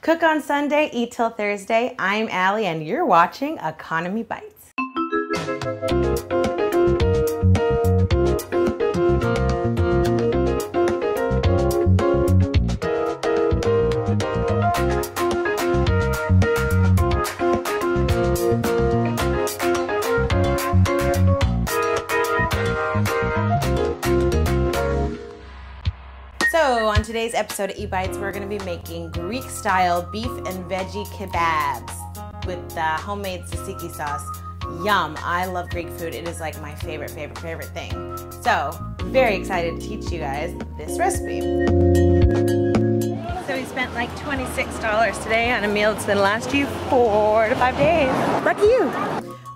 Cook on Sunday, eat till Thursday. I'm Allie and you're watching Economy Bites. So on today's episode of E-Bites, we're gonna be making Greek-style beef and veggie kebabs with homemade Tzaziki sauce. Yum, I love Greek food. It is like my favorite thing. So, very excited to teach you guys this recipe. So we spent like $26 today on a meal that's gonna last you 4 to 5 days. Lucky you.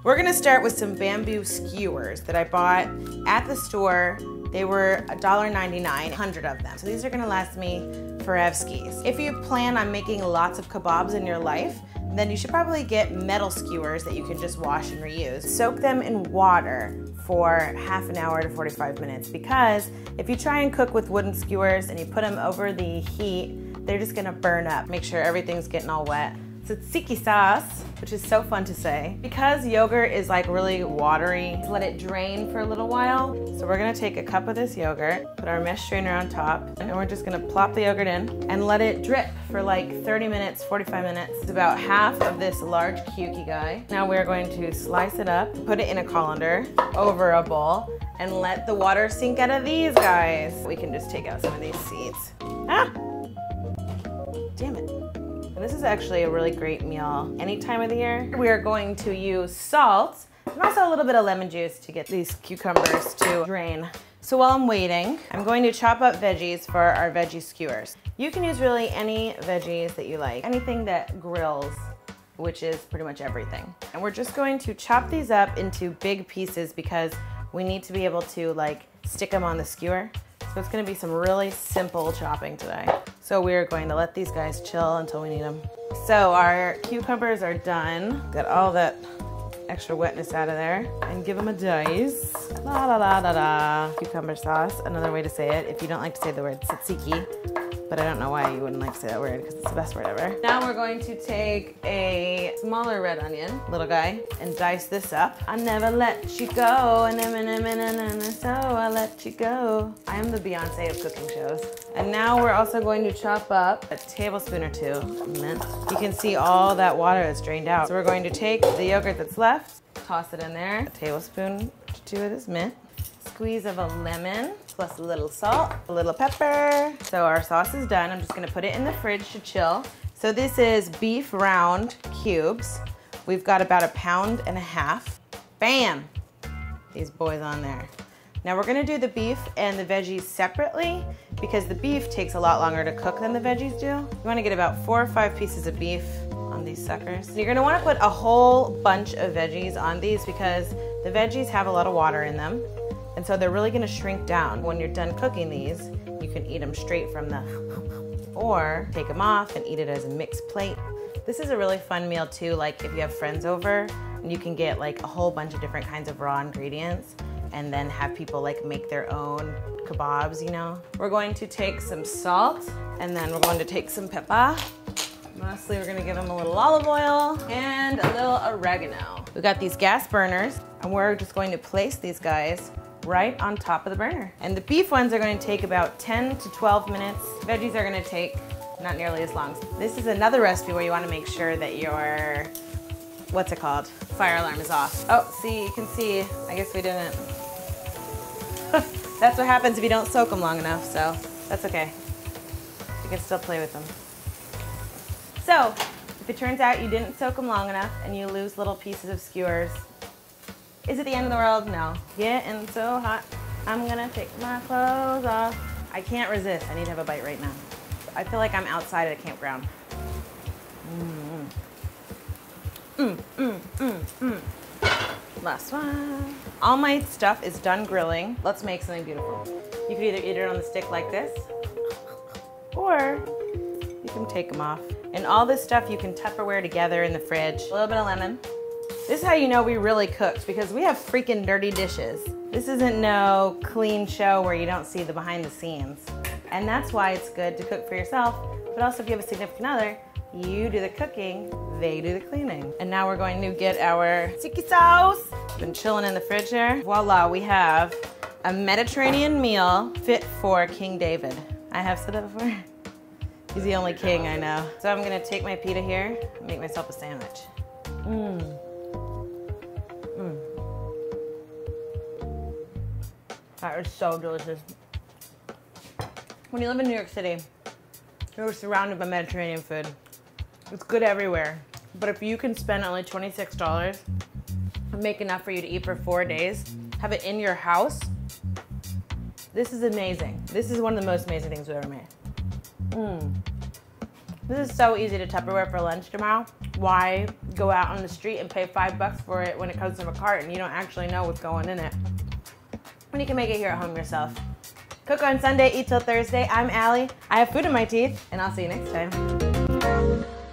We're gonna start with some bamboo skewers that I bought at the store. They were $1.99, 100 of them. So these are gonna last me forevskis. If you plan on making lots of kebabs in your life, then you should probably get metal skewers that you can just wash and reuse. Soak them in water for half an hour to 45 minutes because if you try and cook with wooden skewers and you put them over the heat, they're just gonna burn up. Make sure everything's getting all wet. Tzaziki sauce, which is so fun to say. Because yogurt is like really watery, let it drain for a little while. So we're gonna take a cup of this yogurt, put our mesh strainer on top, and we're just gonna plop the yogurt in and let it drip for like 30 minutes, 45 minutes. It's about half of this large cukey guy. Now we're going to slice it up, put it in a colander over a bowl, and let the water sink out of these guys. We can just take out some of these seeds. Ah! Damn it. And this is actually a really great meal any time of the year. We are going to use salt and also a little bit of lemon juice to get these cucumbers to drain. So while I'm waiting, I'm going to chop up veggies for our veggie skewers. You can use really any veggies that you like, anything that grills, which is pretty much everything. And we're just going to chop these up into big pieces because we need to be able to like stick them on the skewer. So it's gonna be some really simple chopping today. So we're going to let these guys chill until we need them. So our cucumbers are done. Got all that extra wetness out of there. And give them a dice. La la la la la. Cucumber sauce, another way to say it. If you don't like to say the word tzatziki, but I don't know why you wouldn't like to say that word because it's the best word ever. Now we're going to take a smaller red onion, little guy, and dice this up. I never let you go, so I let you go. I am the Beyonce of cooking shows. And now we're also going to chop up a tablespoon or two of mint. You can see all that water that's drained out. So we're going to take the yogurt that's left, toss it in there, a tablespoon or two of this mint, squeeze of a lemon, plus a little salt, a little pepper. So our sauce is done. I'm just gonna put it in the fridge to chill. So this is beef round cubes. We've got about 1.5 pounds. Bam! These boys on there. Now we're gonna do the beef and the veggies separately because the beef takes a lot longer to cook than the veggies do. You wanna get about 4 or 5 pieces of beef on these suckers. You're gonna wanna put a whole bunch of veggies on these because the veggies have a lot of water in them. And so they're really gonna shrink down. When you're done cooking these, you can eat them straight from the, or take them off and eat it as a mixed plate. This is a really fun meal too, like if you have friends over and you can get like a whole bunch of different kinds of raw ingredients and then have people like make their own kebabs, you know? We're going to take some salt and then we're going to take some pepper. Mostly we're gonna give them a little olive oil and a little oregano. We've got these gas burners and we're just going to place these guys right on top of the burner. And the beef ones are going to take about 10 to 12 minutes. Veggies are going to take not nearly as long. This is another recipe where you want to make sure that your, what's it called? Fire alarm is off. Oh, see, you can see, I guess we didn't. That's what happens if you don't soak them long enough, so that's okay. You can still play with them. So, if it turns out you didn't soak them long enough and you lose little pieces of skewers, is it the end of the world? No. Getting so hot, I'm gonna take my clothes off. I can't resist. I need to have a bite right now. I feel like I'm outside at a campground. Last one. All my stuff is done grilling. Let's make something beautiful. You can either eat it on the stick like this, or you can take them off. And all this stuff you can Tupperware together in the fridge. A little bit of lemon. This is how you know we really cooked because we have freaking dirty dishes. This isn't no clean show where you don't see the behind the scenes. And that's why it's good to cook for yourself, but also if you have a significant other, You do the cooking, they do the cleaning. And now we're going to get our tzatziki sauce. Been chilling in the fridge here. Voila, we have a Mediterranean meal fit for King David. I have said that before. He's the only king I know. So I'm gonna take my pita here and make myself a sandwich. That is so delicious. When you live in New York City, you're surrounded by Mediterranean food. It's good everywhere. But if you can spend only $26 and make enough for you to eat for 4 days, have it in your house, this is amazing. This is one of the most amazing things we've ever made. This is so easy to Tupperware for lunch tomorrow. Why go out on the street and pay $5 for it when it comes from a carton? You don't actually know what's going in it. When you can make it here at home yourself. Cook on Sunday, eat till Thursday. I'm Allie. I have food in my teeth, and I'll see you next time.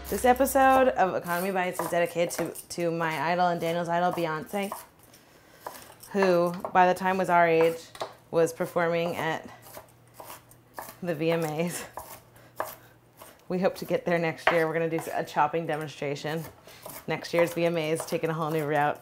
This episode of Economy Bites is dedicated to my idol and Daniel's idol, Beyonce, who, by the time was our age, was performing at the VMAs. We hope to get there next year. We're gonna do a chopping demonstration. Next year's VMAs, taking a whole new route.